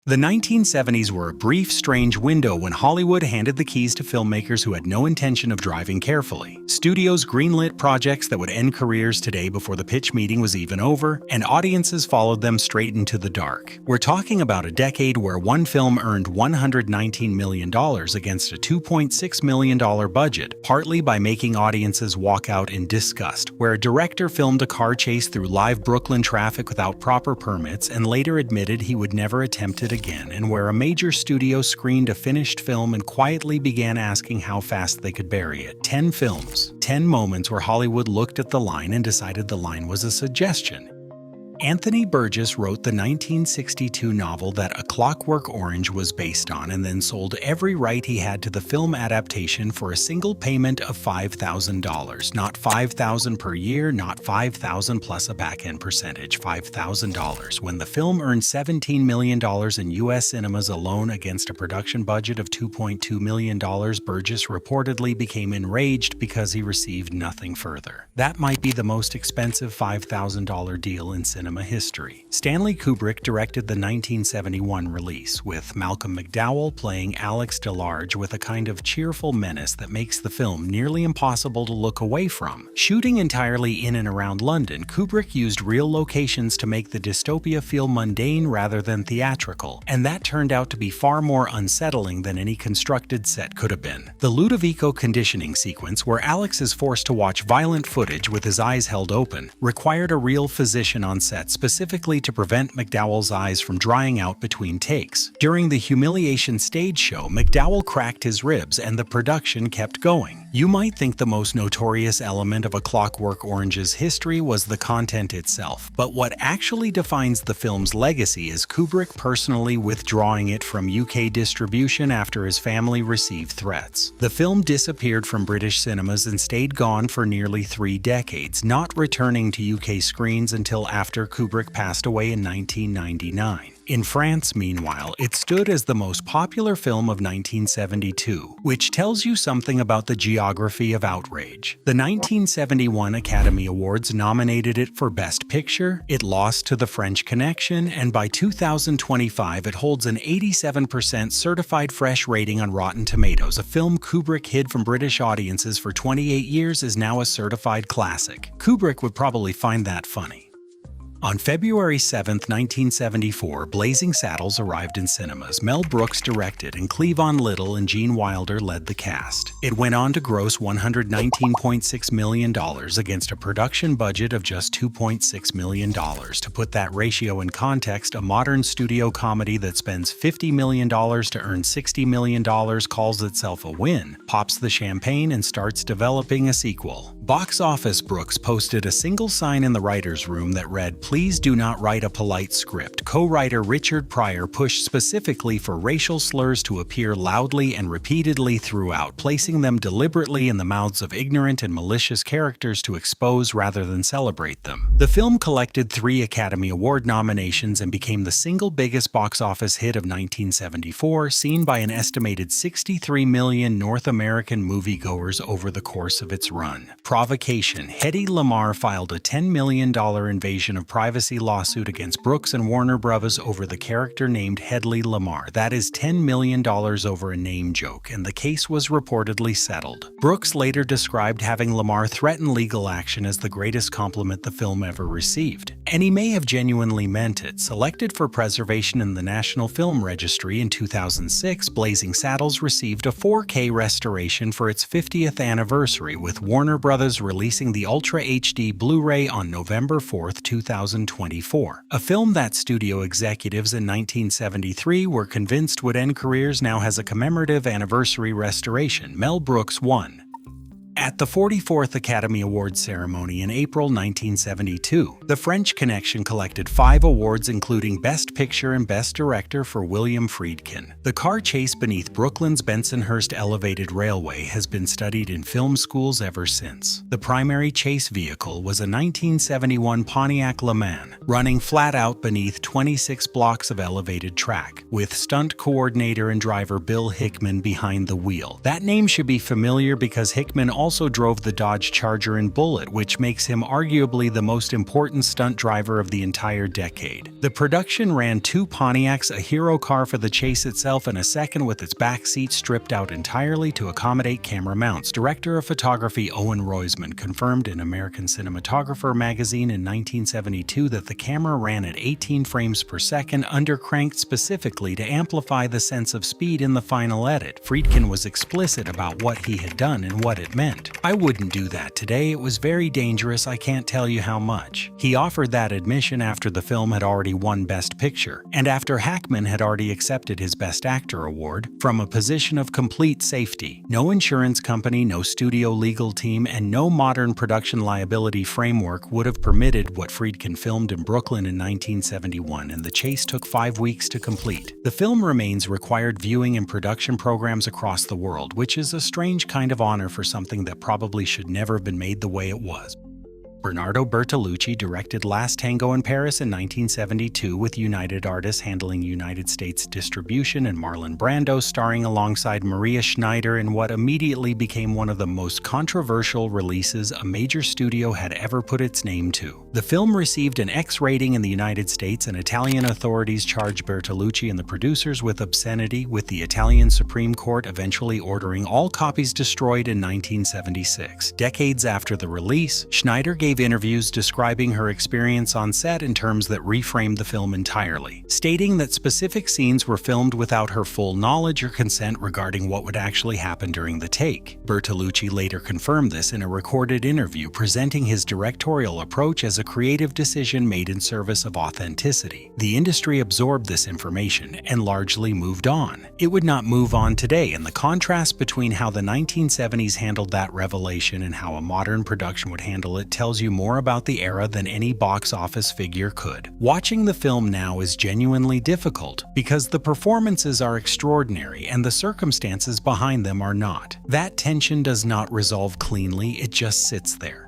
The 1970s were a brief, strange window when Hollywood handed the keys to filmmakers who had no intention of driving carefully. Studios greenlit projects that would end careers today before the pitch meeting was even over, and audiences followed them straight into the dark. We're talking about a decade where one film earned $119 million against a $2.6 million budget, partly by making audiences walk out in disgust, where a director filmed a car chase through live Brooklyn traffic without proper permits and later admitted he would never attempt it again, and where a major studio screened a finished film and quietly began asking how fast they could bury it. 10 films, 10 moments where Hollywood looked at the line and decided the line was a suggestion. Anthony Burgess wrote the 1962 novel that A Clockwork Orange was based on and then sold every right he had to the film adaptation for a single payment of $5,000. Not $5,000 per year, not $5,000 plus a back-end percentage, $5,000. When the film earned $17 million in U.S. cinemas alone against a production budget of $2.2 million, Burgess reportedly became enraged because he received nothing further. That might be the most expensive $5,000 deal in cinema history. Stanley Kubrick directed the 1971 release, with Malcolm McDowell playing Alex DeLarge with a kind of cheerful menace that makes the film nearly impossible to look away from. Shooting entirely in and around London, Kubrick used real locations to make the dystopia feel mundane rather than theatrical, and that turned out to be far more unsettling than any constructed set could have been. The Ludovico conditioning sequence, where Alex is forced to watch violent footage with his eyes held open, required a real physician on set specifically to prevent McDowell's eyes from drying out between takes. During the humiliation stage show, McDowell cracked his ribs and the production kept going. You might think the most notorious element of A Clockwork Orange's history was the content itself, but what actually defines the film's legacy is Kubrick personally withdrawing it from UK distribution after his family received threats. The film disappeared from British cinemas and stayed gone for nearly 3 decades, not returning to UK screens until after Kubrick passed away in 1999. In France, meanwhile, it stood as the most popular film of 1972, which tells you something about the geography of outrage. The 1971 Academy Awards nominated it for Best Picture, it lost to The French Connection, and by 2025 it holds an 87% certified fresh rating on Rotten Tomatoes. A film Kubrick hid from British audiences for 28 years is now a certified classic. Kubrick would probably find that funny. On February 7, 1974, Blazing Saddles arrived in cinemas. Mel Brooks directed, and Cleavon Little and Gene Wilder led the cast. It went on to gross $119.6 million against a production budget of just $2.6 million. To put that ratio in context, a modern studio comedy that spends $50 million to earn $60 million calls itself a win, pops the champagne, and starts developing a sequel. Box Office Brooks posted a single sign in the writer's room that read, "Please do not write a polite script." Co-writer Richard Pryor pushed specifically for racial slurs to appear loudly and repeatedly throughout, placing them deliberately in the mouths of ignorant and malicious characters to expose rather than celebrate them. The film collected 3 Academy Award nominations and became the single biggest box office hit of 1974, seen by an estimated 63 million North American moviegoers over the course of its run. Provocation: Hedy Lamarr filed a $10 million invasion of privacy lawsuit against Brooks and Warner Bros. Over the character named Hedy Lamarr. That is $10 million over a name joke, and the case was reportedly settled. Brooks later described having Lamarr threaten legal action as the greatest compliment the film ever received. And he may have genuinely meant it. Selected for preservation in the National Film Registry in 2006, Blazing Saddles received a 4K restoration for its 50th anniversary, with Warner Bros. Releasing the Ultra HD Blu-ray on November 4, 2024. A film that studio executives in 1973 were convinced would end careers now has a commemorative anniversary restoration. Mel Brooks won. At the 44th Academy Awards ceremony in April 1972, The French Connection collected 5 awards including Best Picture and Best Director for William Friedkin. The car chase beneath Brooklyn's Bensonhurst Elevated Railway has been studied in film schools ever since. The primary chase vehicle was a 1971 Pontiac Le Mans, running flat out beneath 26 blocks of elevated track, with stunt coordinator and driver Bill Hickman behind the wheel. That name should be familiar because Hickman also drove the Dodge Charger and Bullitt, which makes him arguably the most important stunt driver of the entire decade. The production ran ran 2 Pontiacs, a hero car for the chase itself, and a second with its back seat stripped out entirely to accommodate camera mounts. Director of photography Owen Roisman confirmed in American Cinematographer magazine in 1972 that the camera ran at 18 frames per second, undercranked specifically to amplify the sense of speed in the final edit. Friedkin was explicit about what he had done and what it meant. "I wouldn't do that today. It was very dangerous. I can't tell you how much." He offered that admission after the film had already won Best Picture, and after Hackman had already accepted his Best Actor award, from a position of complete safety. No insurance company, no studio legal team, and no modern production liability framework would have permitted what Friedkin filmed in Brooklyn in 1971, and the chase took 5 weeks to complete. The film remains required viewing in production programs across the world, which is a strange kind of honor for something that probably should never have been made the way it was. Bernardo Bertolucci directed Last Tango in Paris in 1972 with United Artists handling United States distribution, and Marlon Brando starring alongside Maria Schneider in what immediately became one of the most controversial releases a major studio had ever put its name to. The film received an X rating in the United States, and Italian authorities charged Bertolucci and the producers with obscenity, with the Italian Supreme Court eventually ordering all copies destroyed in 1976. Decades after the release, Schneider gave interviews describing her experience on set in terms that reframed the film entirely, stating that specific scenes were filmed without her full knowledge or consent regarding what would actually happen during the take. Bertolucci later confirmed this in a recorded interview, presenting his directorial approach as a creative decision made in service of authenticity. The industry absorbed this information and largely moved on. It would not move on today, and the contrast between how the 1970s handled that revelation and how a modern production would handle it tells you more about the era than any box office figure could. Watching the film now is genuinely difficult because the performances are extraordinary and the circumstances behind them are not. That tension does not resolve cleanly, it just sits there.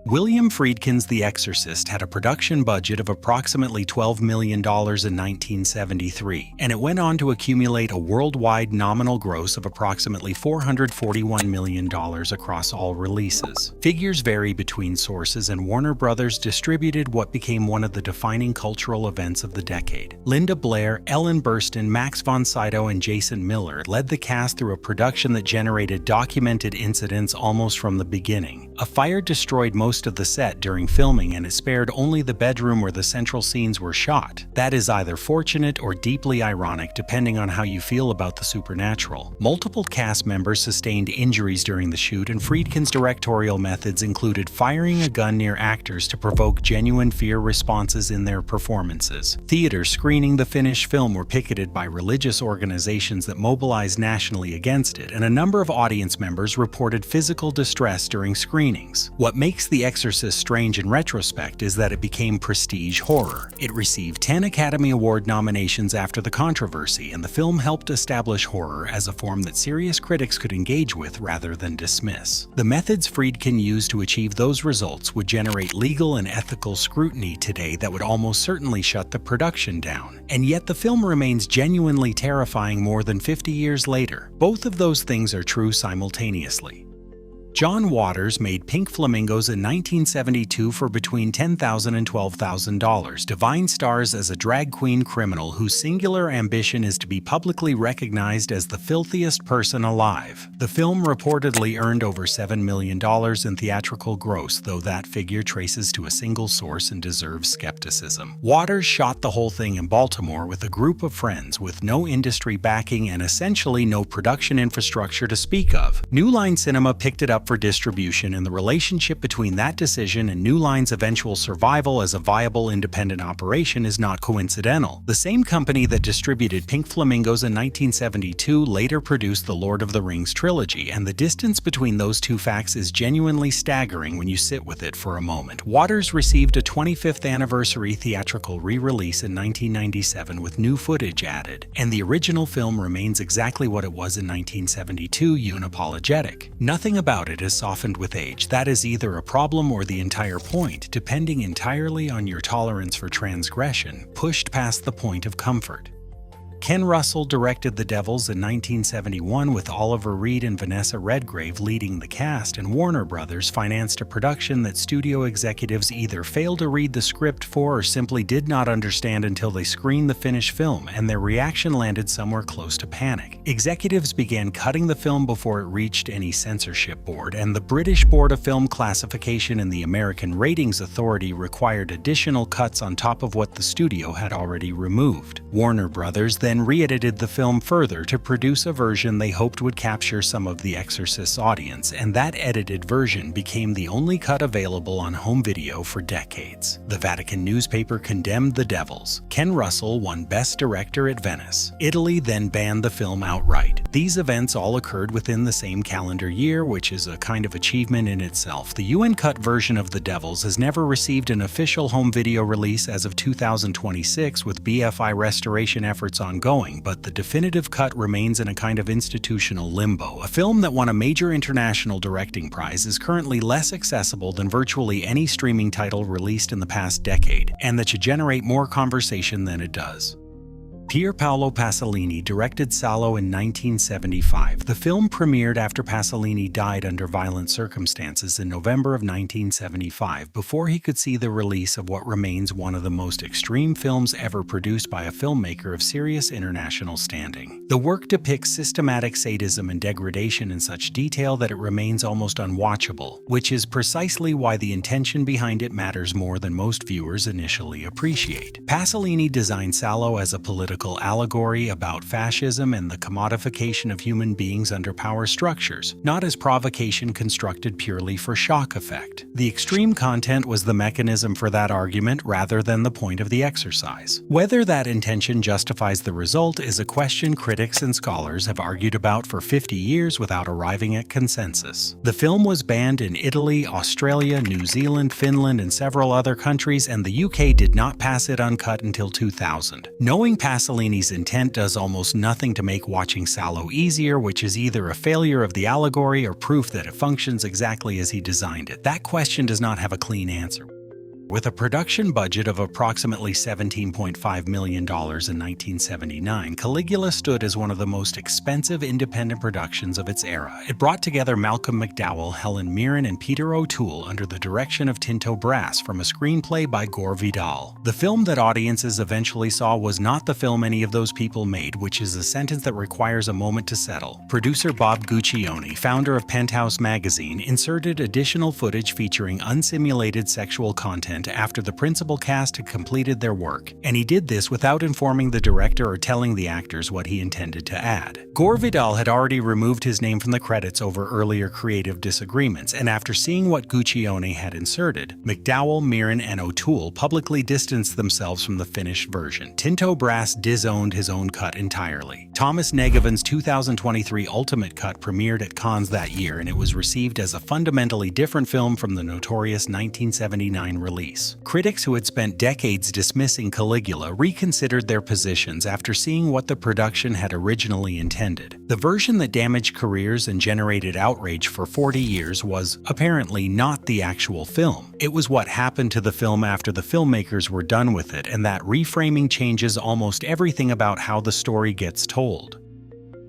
William Friedkin's The Exorcist had a production budget of approximately $12 million in 1973, and it went on to accumulate a worldwide nominal gross of approximately $441 million across all releases. Figures vary between sources, and Warner Brothers distributed what became one of the defining cultural events of the decade. Linda Blair, Ellen Burstyn, Max von Sydow, and Jason Miller led the cast through a production that generated documented incidents almost from the beginning. A fire destroyed most of the set during filming, and it spared only the bedroom where the central scenes were shot. That is either fortunate or deeply ironic, depending on how you feel about the supernatural. Multiple cast members sustained injuries during the shoot, and Friedkin's directorial methods included firing a gun near actors to provoke genuine fear responses in their performances. Theaters screening the finished film were picketed by religious organizations that mobilized nationally against it, and a number of audience members reported physical distress during screenings. What makes The Exorcist strange in retrospect is that it became prestige horror. It received 10 Academy Award nominations after the controversy, and the film helped establish horror as a form that serious critics could engage with rather than dismiss. The methods Friedkin used to achieve those results would generate legal and ethical scrutiny today that would almost certainly shut the production down. And yet the film remains genuinely terrifying more than 50 years later. Both of those things are true simultaneously. John Waters made Pink Flamingos in 1972 for between $10,000 and $12,000. Divine stars as a drag queen criminal whose singular ambition is to be publicly recognized as the filthiest person alive. The film reportedly earned over $7 million in theatrical gross, though that figure traces to a single source and deserves skepticism. Waters shot the whole thing in Baltimore with a group of friends with no industry backing and essentially no production infrastructure to speak of. New Line Cinema picked it up for distribution, and the relationship between that decision and New Line's eventual survival as a viable independent operation is not coincidental. The same company that distributed Pink Flamingos in 1972 later produced the Lord of the Rings trilogy, and the distance between those two facts is genuinely staggering when you sit with it for a moment. Waters received a 25th anniversary theatrical re-release in 1997 with new footage added, and the original film remains exactly what it was in 1972, unapologetic. Nothing about it is softened with age. That is either a problem or the entire point, depending entirely on your tolerance for transgression, pushed past the point of comfort. Ken Russell directed The Devils in 1971 with Oliver Reed and Vanessa Redgrave leading the cast, and Warner Brothers financed a production that studio executives either failed to read the script for or simply did not understand until they screened the finished film, and their reaction landed somewhere close to panic. Executives began cutting the film before it reached any censorship board, and the British Board of Film Classification and the American Ratings Authority required additional cuts on top of what the studio had already removed. Warner Brothers then re-edited the film further to produce a version they hoped would capture some of the Exorcist's audience, and that edited version became the only cut available on home video for decades. The Vatican newspaper condemned The Devils. Ken Russell won Best Director at Venice. Italy then banned the film outright. These events all occurred within the same calendar year, which is a kind of achievement in itself. The UN-cut version of The Devils has never received an official home video release as of 2026, with BFI restoration efforts ongoing, but the definitive cut remains in a kind of institutional limbo. A film that won a major international directing prize is currently less accessible than virtually any streaming title released in the past decade, and that should generate more conversation than it does. Pier Paolo Pasolini directed Salò in 1975. The film premiered after Pasolini died under violent circumstances in November of 1975, before he could see the release of what remains one of the most extreme films ever produced by a filmmaker of serious international standing. The work depicts systematic sadism and degradation in such detail that it remains almost unwatchable, which is precisely why the intention behind it matters more than most viewers initially appreciate. Pasolini designed Salò as a political allegory about fascism and the commodification of human beings under power structures, not as provocation constructed purely for shock effect. The extreme content was the mechanism for that argument rather than the point of the exercise. Whether that intention justifies the result is a question critics and scholars have argued about for 50 years without arriving at consensus. The film was banned in Italy, Australia, New Zealand, Finland, and several other countries, and the UK did not pass it uncut until 2000. Knowing Pasolini's intent does almost nothing to make watching Salò easier, which is either a failure of the allegory or proof that it functions exactly as he designed it. That question does not have a clean answer. With a production budget of approximately $17.5 million in 1979, Caligula stood as one of the most expensive independent productions of its era. It brought together Malcolm McDowell, Helen Mirren, and Peter O'Toole under the direction of Tinto Brass from a screenplay by Gore Vidal. The film that audiences eventually saw was not the film any of those people made, which is a sentence that requires a moment to settle. Producer Bob Guccione, founder of Penthouse magazine, inserted additional footage featuring unsimulated sexual content after the principal cast had completed their work, and he did this without informing the director or telling the actors what he intended to add. Gore Vidal had already removed his name from the credits over earlier creative disagreements, and after seeing what Guccione had inserted, McDowell, Mirren, and O'Toole publicly distanced themselves from the finished version. Tinto Brass disowned his own cut entirely. Thomas Negavan's 2023 Ultimate Cut premiered at Cannes that year, and it was received as a fundamentally different film from the notorious 1979 release. Critics who had spent decades dismissing Caligula reconsidered their positions after seeing what the production had originally intended. The version that damaged careers and generated outrage for 40 years was, apparently, not the actual film. It was what happened to the film after the filmmakers were done with it, and that reframing changes almost everything about how the story gets told.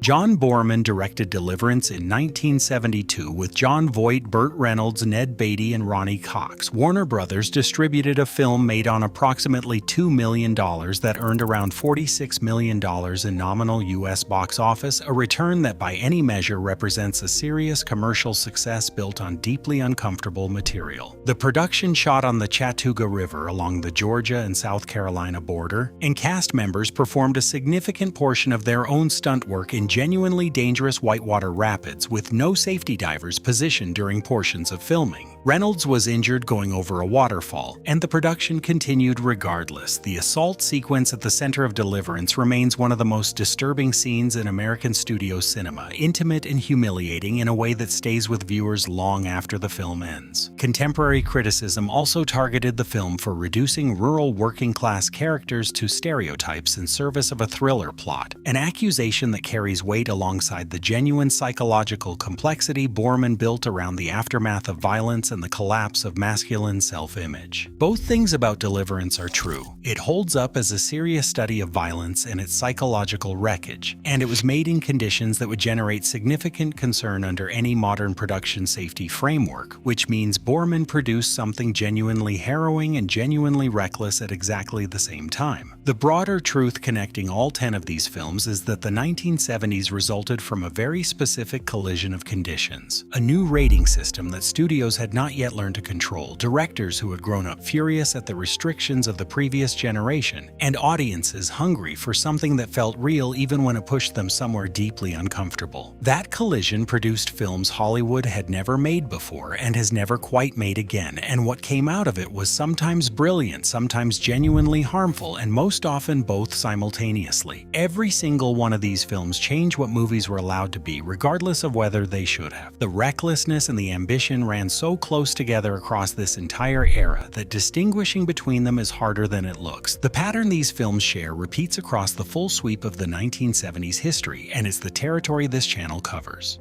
John Boorman directed Deliverance in 1972 with Jon Voight, Burt Reynolds, Ned Beatty, and Ronnie Cox. Warner Brothers distributed a film made on approximately $2 million that earned around $46 million in nominal U.S. box office, a return that by any measure represents a serious commercial success built on deeply uncomfortable material. The production shot on the Chattooga River along the Georgia and South Carolina border, and cast members performed a significant portion of their own stunt work in genuinely dangerous whitewater rapids with no safety divers positioned during portions of filming. Reynolds was injured going over a waterfall, and the production continued regardless. The assault sequence at the center of Deliverance remains one of the most disturbing scenes in American studio cinema, intimate and humiliating in a way that stays with viewers long after the film ends. Contemporary criticism also targeted the film for reducing rural working-class characters to stereotypes in service of a thriller plot, an accusation that carries weight alongside the genuine psychological complexity Boorman built around the aftermath of violence and and the collapse of masculine self-image. Both things about Deliverance are true. It holds up as a serious study of violence and its psychological wreckage, and it was made in conditions that would generate significant concern under any modern production safety framework, which means Borman produced something genuinely harrowing and genuinely reckless at exactly the same time. The broader truth connecting all 10 of these films is that the 1970s resulted from a very specific collision of conditions. A new rating system that studios had not yet learned to control, directors who had grown up furious at the restrictions of the previous generation, and audiences hungry for something that felt real even when it pushed them somewhere deeply uncomfortable. That collision produced films Hollywood had never made before and has never quite made again, and what came out of it was sometimes brilliant, sometimes genuinely harmful, and most often both simultaneously. Every single one of these films changed what movies were allowed to be, regardless of whether they should have. The recklessness and the ambition ran so close together across this entire era that distinguishing between them is harder than it looks. The pattern these films share repeats across the full sweep of the 1970s history, and it's the territory this channel covers.